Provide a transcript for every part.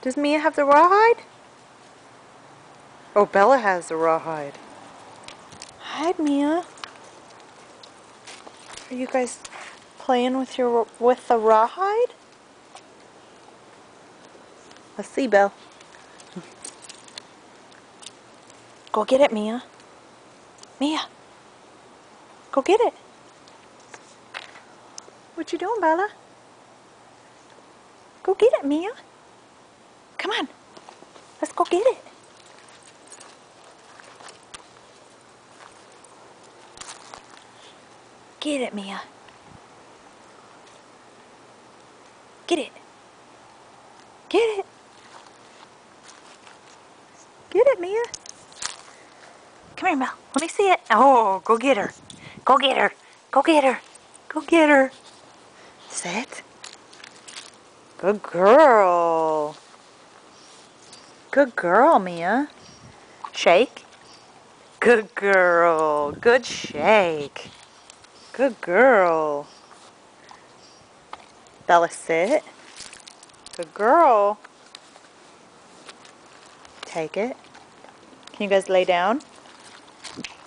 Does Mia have the rawhide? Oh, Bella has the rawhide. Hi, Mia. Are you guys playing with the rawhide? Let's see, Belle. Go get it, Mia. Mia, go get it. What you doing, Bella? Go get it, Mia. Come on. Let's go get it. Get it, Mia. Get it. Get it. Get it, Mia. Come here, Mel. Let me see it. Oh, go get her. Go get her. Go get her. Go get her. Sit. Good girl. Good girl, Mia. Shake. Good girl. Good shake. Good girl. Bella, sit. Good girl. Take it. Can you guys lay down?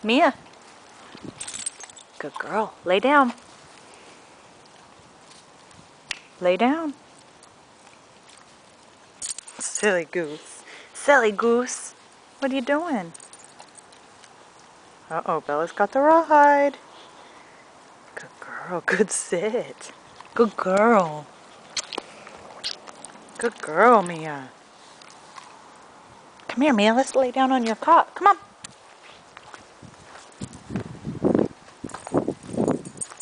Mia. Good girl. Lay down. Lay down. Silly goose. Silly goose. What are you doing? Uh-oh, Bella's got the rawhide. Good girl. Good sit. Good girl. Good girl, Mia. Come here, Mia. Let's lay down on your cot. Come on.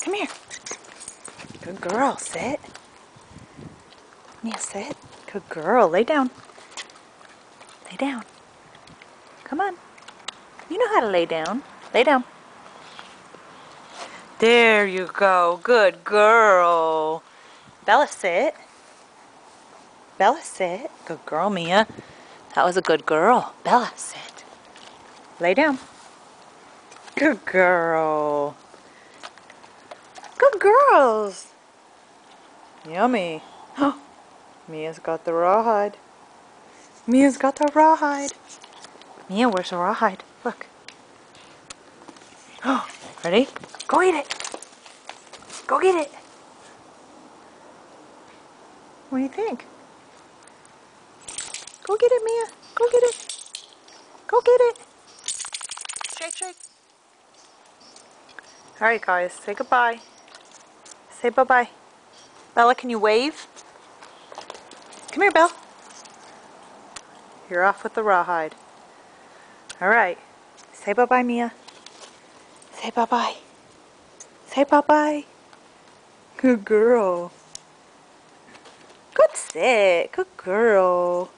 Come here. Good girl. Sit. Mia, sit. Good girl. Lay down. Lay down. Come on. You know how to lay down. Lay down. There you go. Good girl. Bella, sit. Bella, sit. Good girl, Mia. That was a good girl. Bella, sit. Lay down. Good girl. Good girls. Yummy. Mia's got the rawhide. Mia's got the rawhide. Mia, where's the rawhide? Look. Oh, ready? Go eat it. Go get it. What do you think? Go get it, Mia. Go get it. Go get it. Shake, shake. Alright, guys. Say goodbye. Say bye-bye. Bella, can you wave? Come here, Belle. You're off with the rawhide. Alright. Say bye-bye, Mia. Say bye-bye. Say bye-bye. Good girl. Good sit. Good girl.